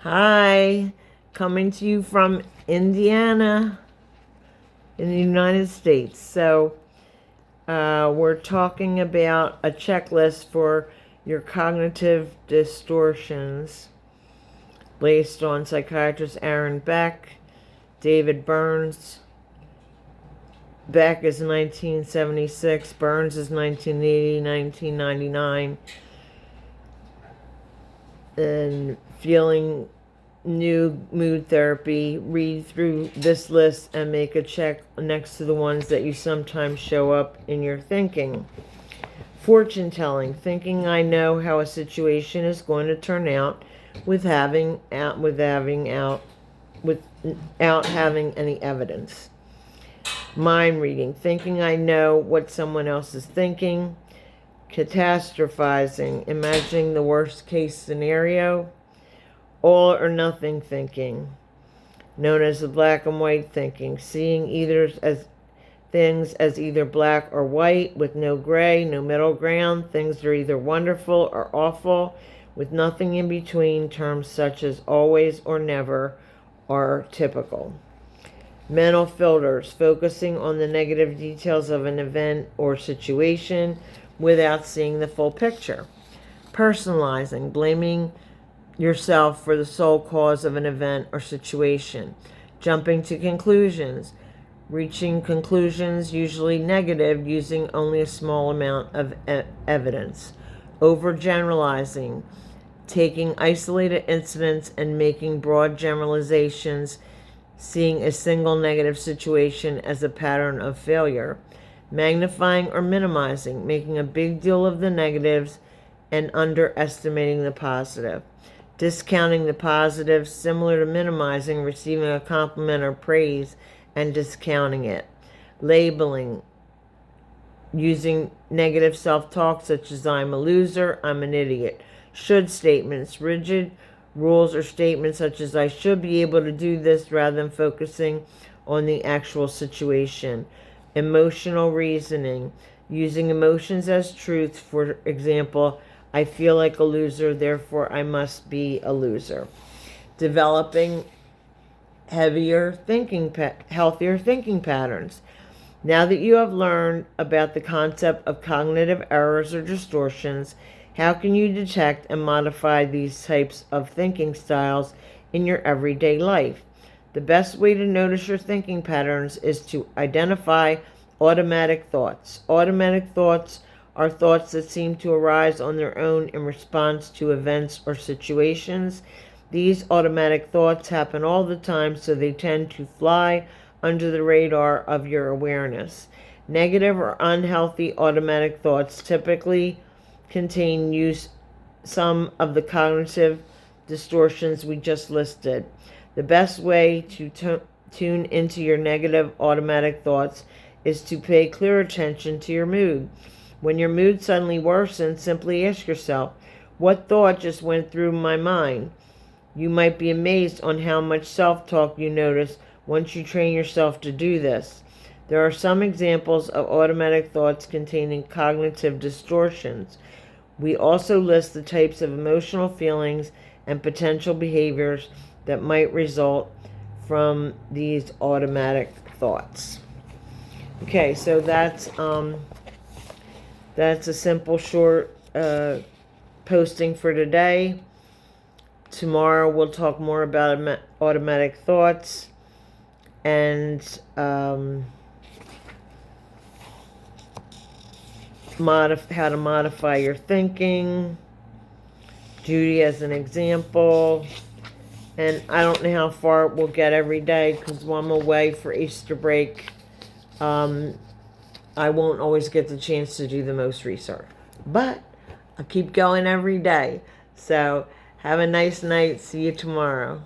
Hi, coming to you from Indiana in the United States. So, we're talking about a checklist for your cognitive distortions based on psychiatrist Aaron Beck, David Burns. Beck is 1976, Burns is 1980, 1999. And feeling new mood therapy, read through this list and make a check next to the ones that you sometimes show up in your thinking. Fortune telling, thinking I know how a situation is going to turn out without having any evidence. Mind reading, thinking I know what someone else is thinking. Catastrophizing, imagining the worst case scenario. All or nothing thinking, known as the black and white thinking, seeing things as either black or white with no gray, no middle ground. Things are either wonderful or awful with nothing in between. Terms such as always or never are typical. Mental filters, focusing on the negative details of an event or situation without seeing the full picture. Personalizing, blaming yourself for the sole cause of an event or situation. Jumping to conclusions, reaching conclusions usually negative using only a small amount of evidence. Overgeneralizing, taking isolated incidents and making broad generalizations, seeing a single negative situation as a pattern of failure. Magnifying or minimizing, making a big deal of the negatives and underestimating the positive. Discounting the positive, similar to minimizing receiving a compliment or praise and discounting it. Labeling, using negative self-talk such as I'm a loser, I'm an idiot. Should statements, rigid rules or statements such as I should be able to do this rather than focusing on the actual situation. Emotional reasoning, using emotions as truth. For example, I feel like a loser, therefore I must be a loser. Developing healthier thinking patterns. Now that you have learned about the concept of cognitive errors or distortions, how can you detect and modify these types of thinking styles in your everyday life? The best way to notice your thinking patterns is to identify automatic thoughts. Automatic thoughts are thoughts that seem to arise on their own in response to events or situations. These automatic thoughts happen all the time, so they tend to fly under the radar of your awareness. Negative or unhealthy automatic thoughts typically contain some of the cognitive distortions we just listed. The best way to tune into your negative automatic thoughts is to pay clear attention to your mood. When your mood suddenly worsens, simply ask yourself, what thought just went through my mind? You might be amazed on how much self-talk you notice once you train yourself to do this. There are some examples of automatic thoughts containing cognitive distortions. We also list the types of emotional feelings and potential behaviors that might result from these automatic thoughts. Okay, so that's a simple, short posting for today. Tomorrow we'll talk more about automatic thoughts and how to modify your thinking. Judy as an example. And I don't know how far we'll get every day because while I'm away for Easter break, I won't always get the chance to do the most research. But I'll keep going every day. So have a nice night. See you tomorrow.